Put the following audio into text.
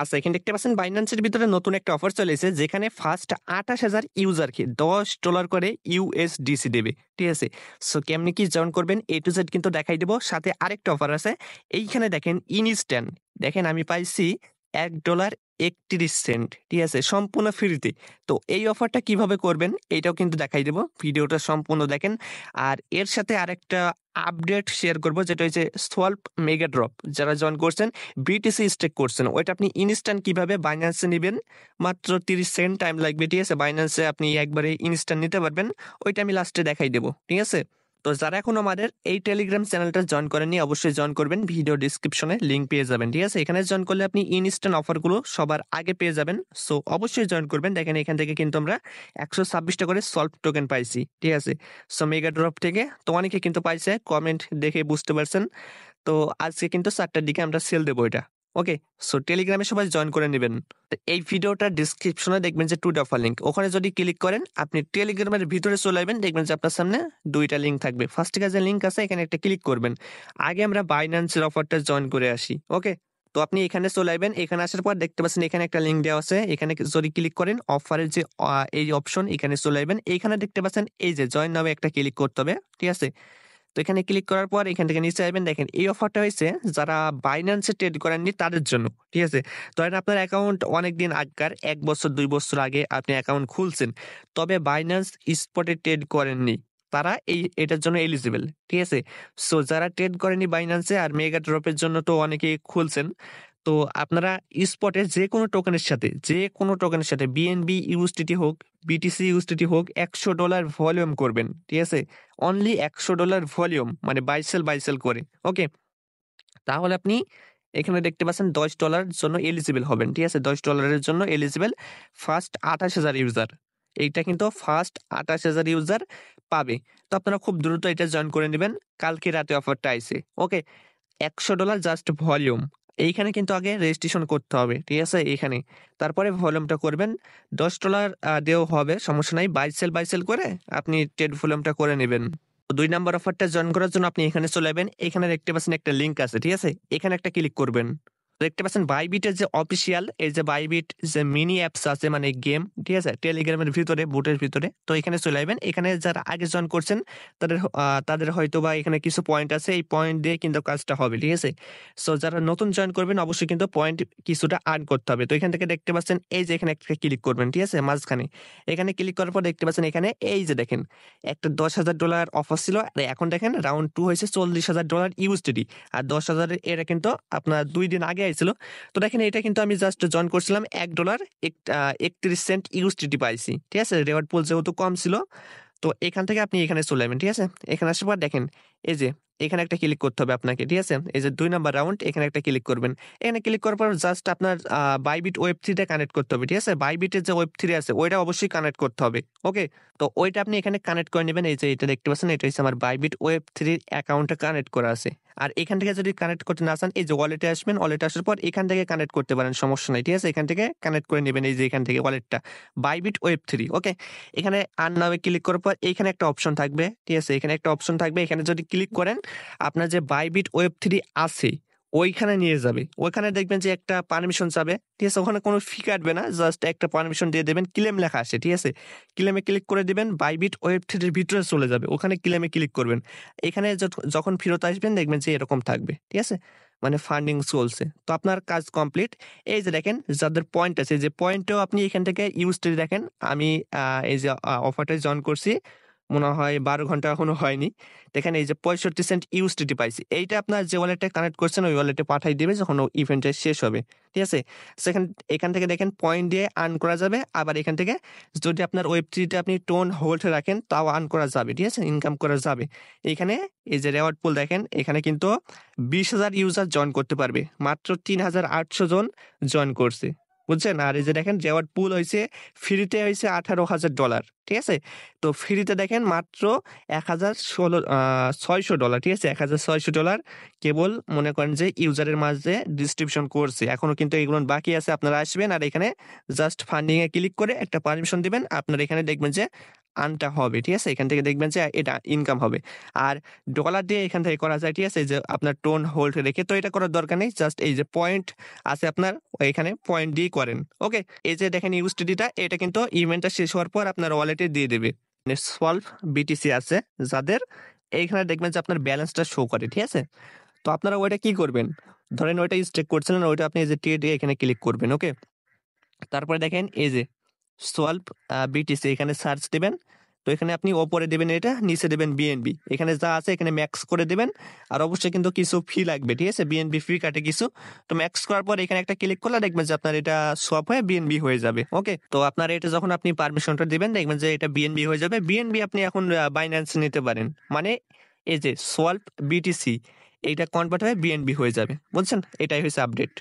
আচ্ছা, এখানে দেখতে পাচ্ছেন বাইন্যান্সের ভিতরে নতুন একটা অফার চলেছে যেখানে ফার্স্ট 28,000 ইউজারকে $10 করে ইউএসডিসি দেবে। ঠিক আছে? সো কেমনে কি জয়েন করবেন A to Z কিন্তু দেখাই দেব। সাথে আরেকটা অফার আছে। এইখানে দেখেন ইনস্ট্যান্ট দেখেন আমি পাইছি $1.31। ঠিক আছে? সম্পূর্ণ ফ্রিতে। তো এই অফারটা কিভাবে করবেন এইটাও কিন্তু দেখাই দেব। ভিডিওটা সম্পূর্ণ দেখেন। আর এর সাথে আরেকটা আপডেট শেয়ার করব যেটা হচ্ছে সোয়াল্প মেগা ড্রপ। যারা জয়েন করছেন বিটিসি স্টেক করছেন ওইটা আপনি ইনস্ট্যান্ট কিভাবে বাইন্যান্সে নিবেন মাত্র 30 সেকেন্ড টাইম লাগবে। ঠিক আছে? বাইন্যান্সে আপনি একবারে ইনস্ট্যান্ট নিতে পারবেন। ওইটা আমি লাস্টে দেখাই দেব। ঠিক আছে? তো যারা এখন আমাদের এই টেলিগ্রাম চ্যানেলটা জয়েন করেননি অবশ্যই জয়েন করবেন। ভিডিও ডেসক্রিপশনে লিংক পেয়ে যাবেন। ঠিক আছে? এখানে জয়েন করলে আপনি ইনস্ট্যান্ট অফারগুলো সবার আগে পেয়ে যাবেন। সো অবশ্যই জয়েন করবেন। দেখেন এখান থেকে কিন্তু আমরা 126টা করে সল্ভ টোকেন পাইছি। ঠিক আছে? সো মেগা ড্রপ থেকে তো অনেকে কিন্তু পাইছে। কমেন্ট দেখে বুঝতে পারছেন। তো আজকে কিন্তু 4টার দিকে আমরা সেল দেবো এটা। ওকে? সো টেলিগ্রামে সবাই জয়েন করে নিবেন। তো এই ভিডিওটার ডেসক্রিপশনে দেখবেন যে 2 দফা লিংক। ওখানে যদি ক্লিক করেন আপনি টেলিগ্রামের ভিতরে চলে আসবেন দেখবেন যে আপনার সামনে 2টা লিংক থাকবে। ফার্স্ট এ যে লিংক আছে এখানে একটা ক্লিক করবেন। আগে আমরা বাইন্যান্সের অফারটা জয়েন করে আসি। ওকে? তো আপনি এখানে চলে আসবেন। এখানে আসার পর দেখতে পাচ্ছেন এখানে একটা লিংক দেওয়া আছে। এখানে যদি ক্লিক করেন অফারের যে এই অপশন এখানে চলে আসবেন। এইখানে দেখতে পাচ্ছেন এই যে জয়েন নামে একটা ক্লিক করতে হবে। ঠিক আছে? তো এখানে ক্লিক করার পর এখান থেকে নিচে আসবেন দেখেন এই অফারটা হয়েছে যারা বাইন্যান্সে ট্রেড করেননি তাদের জন্য। ঠিক আছে? ধরেন আপনার অ্যাকাউন্ট অনেকদিন আগকার 1 বছর 2 বছর আগে আপনি অ্যাকাউন্ট খুলছেন। তবে বাইন্যান্স স্পটে ট্রেড করেননি। তারা এটার জন্য এলিজিবল। ঠিক আছে? সো যারা ট্রেড করেনি বাইন্যান্সে আর মেগা ড্রপের জন্য তো অনেকেই খুলছেন। তো আপনারা স্পটে যেকোনো টোকেনের সাথে বিএনবি ইউএসডিটি হোক, বিটিসি ইউএসডিটি হোক $100 ভলিউম করবেন। ঠিক আছে? অনলি $100 ভলিউম মানে বাই সেল করে। ওকে? তাহলে আপনি এখানে দেখতে পাচ্ছেন $10 জন্য এলিজিবল হবেন। ঠিক আছে? $10 এর জন্য এলিজিবল ফার্স্ট 28,000 ইউজার। এইটা কিন্তু ফার্স্ট 28,000 ইউজার পাবে। তো আপনারা খুব দ্রুত এটা জয়েন করে নিবেন। কালকে রাতে অফারটা আইছে। ওকে? $100 জাস্ট ভলিউম। এইখানে কিন্তু আগে রেজিস্ট্রেশন করতে হবে। ঠিক আছে? এইখানে। তারপরে ভলিউমটা করবেন। $10 দিয়েও হবে, সমস্যা নাই। বাই সেল করে আপনি ট্রেড ভলিউমটা করে নিবেন। 2 নাম্বার অফারটা জয়েন করার জন্য আপনি এখানে চলে যাবেন। এখানে দেখতে পাচ্ছেন একটা লিংক আছে। ঠিক আছে? এখানে একটা ক্লিক করবেন। দেখতে পাচ্ছেন বাইবিটের যে অফিসিয়াল এই যে বাইবিট যে মিনি অ্যাপস আছে মানে গেম। ঠিক আছে? টেলিগ্রামের ভিতরে বুটের ভিতরে। তো এখানে চলে আসবেন। এখানে যারা আগে জয়েন করছেন তাদের হয়তোবা এখানে কিছু পয়েন্ট আছে। এই পয়েন্ট দিয়ে কিন্তু কাজটা হবে। ঠিক আছে? সো যারা নতুন জয়েন করবেন অবশ্যই কিন্তু পয়েন্ট কিছুটা আর্ন করতে হবে। তো এখান থেকে দেখতে পাচ্ছেন এই যে এখানে একটা ক্লিক করবেন। ঠিক আছে? মাঝখানে। এখানে ক্লিক করার পর দেখতে পাচ্ছেন এখানে এই যে দেখেন একটা $10,000 অফার ছিল। আর এখন দেখেন রাউন্ড 2 হয়েছে $40,000 ইউএসডিটি। আর 10,000 এটা কিন্তু আপনার 2 দিন আগে আইছিল। তো দেখেন এটা কিন্তু আমি জাস্ট জয়েন করছিলাম $1 31 সেন্ট ইউএসডিটি পাইছি। ঠিক আছে? রিওয়ার্ড পুল যেহেতু কম ছিল। তো এখান থেকে আপনি এখানে চলে যাবেন। ঠিক আছে? এখানে আসার পর দেখেন এই যে এখানে একটা ক্লিক করতে হবে আপনাকে। ঠিক আছে? এই যে 2 নাম্বার রাউন্ড এখানে একটা ক্লিক করবেন। এখানে ক্লিক করার পর জাস্ট আপনার বাইবিট ওয়েব3 টা কানেক্ট করতে হবে। ঠিক আছে? বাইবিটের যে ওয়েব3 আছে ওইটা অবশ্যই কানেক্ট করতে হবে। ওকে? তো ওইটা আপনি এখানে কানেক্ট করে নেবেন। এই যে এটা দেখতে পাচ্ছেন এটা হচ্ছে আমার বাইবিট ওয়েব3 অ্যাকাউন্টে কানেক্ট করা আছে। আর এখান থেকে যদি কানেক্ট করতে না চান এই যে ওয়ালেটে আসবেন। ওয়ালেটে আসার পর এখান থেকে কানেক্ট করতে পারেন, সমস্যা নাই। ঠিক আছে? এখান থেকে কানেক্ট করে নেবেন এই যে এখান থেকে ওয়ালেটটা বাইবিট ওয়েব3। ওকে? এখানে আর্ন নামে ক্লিক করার পর এখানে একটা অপশন থাকবে। ঠিক আছে? এখানে একটা অপশন থাকবে। এখানে যদি ক্লিক করেন আপনার যে বাইবিট ওয়েব3 আছে ওইখানে নিয়ে যাবে। ওইখানে দেখবেন যে একটা পারমিশন চাবে। ঠিক আছে? ওখানে কোনো ফি কাটবে না। জাস্ট একটা পারমিশন দিয়ে দেবেন। ক্লেম লেখা আসে। ঠিক আছে? ক্লেমে ক্লিক করে দিবেন। বাইবিট ওয়েব3 এর ভিতরে চলে যাবে। ওখানে ক্লেমে ক্লিক করবেন। এখানে যখন ফেরত আসবেন দেখবেন যে এরকম থাকবে। ঠিক আছে? মানে ফান্ডিং চলছে। তো আপনার কাজ কমপ্লিট। এই যে দেখেন যাদের পয়েন্ট আছে যে পয়েন্টও আপনি এখান থেকে ইউজ করে দেখেন। আমি এই যে অফারটা জয়েন করছি মনে হয় 12 ঘন্টা এখনো হয়নি। দেখেন এই যে 65 সেন্ট ইউএসডিটি পাইছি। এইটা আপনার যে ওয়ালেটে কানেক্ট করছেন ওই ওয়ালেটে পাঠাই দিবে যখন ইভেন্টটা শেষ হবে। ঠিক আছে? এখান থেকে দেখেন পয়েন্ট দিয়ে আর্ন করা যাবে। আবার এখান থেকে যদি আপনার ওয়েব3 টা আপনি টোন হোল্ডে রাখেন তাও আর্ন করা যাবে। ঠিক আছে? ইনকাম করা যাবে। এখানে এই যে রিওয়ার্ড পুল দেখেন এখানে কিন্তু 20,000 ইউজার জয়েন করতে পারবে। মাত্র 3,800 জন জয়েন করছে। বুঝছেন? আর এই যে দেখেন রিওয়ার্ড পুল হইছে ফ্রিতে হইছে $18,000। ঠিক আছে? তো ফ্রিতে দেখেন মাত্র $600। ঠিক আছে? $1,600 কেবল মনে করেন যে ইউজারের মাঝে ডিস্ট্রিবিউশন করছে। এখনো কিন্তু এগুলো বাকি আছে। আপনারা আসবেন আর এখানে জাস্ট ফান্ডিং এ ক্লিক করে একটা পারমিশন দিবেন। আপনারা এখানে দেখবেন যে আর্নটা হবে, ঠিক আছে? এখান থেকে দেখবেন যে এটা ইনকাম হবে। আর ডলার দিয়ে এখান থেকে করা যায়, ঠিক আছে? যে আপনার টোন হোল্ড রেখে, তো এটা করার দরকার নেই। জাস্ট এই যে পয়েন্ট আছে আপনার এখানে পয়েন্ট দিয়ে করেন। ওকে? এই যে দেখেন ইউএসডিটিটা এটা কিন্তু ইভেন্টটা শেষ হওয়ার পর আপনার ওয়ালেটে দিয়ে দেবে। সলভ বিটিসি আছে যাদের এইখানে দেখবেন যে আপনার ব্যালেন্সটা শো করে, ঠিক আছে? তো আপনারা ওইটা কি করবেন? ধরেন ওইটা স্টেক করছিলেন, ওইটা আপনি এই যে ট্রেড এখানে ক্লিক করবেন। ওকে? তারপরে দেখেন এই যে সলভ বিটিসি এখানে সার্চ দিবেন। তো এখানে আপনি ওপরে দিবেন এটা, নিচে দিবেন বিএনবি। এখানে যা আছে এখানে ম্যাক্স করে দিবেন। আর অবশ্যই কিন্তু কিছু ফি লাগবে, ঠিক আছে? বিএনবি ফি কাটে কিছু। তো ম্যাক্স করার পর এখানে একটা ক্লিক করলে দেখবেন যে আপনার এটা সোয়াপ হয়ে বিএনবি হয়ে যাবে। ওকে? তো আপনার এটা যখন আপনি পারমিশনটা দিবেন দেখবেন যে এটা বিএনবি হয়ে যাবে। বিএনবি আপনি এখন বাইন্যান্স নিতে পারেন। মানে এই যে সোয়াল্প বিটিসি এইটা কনভার্ট হয়ে বিএনবি হয়ে যাবে। বুঝছেন? এটাই হচ্ছে আপডেট।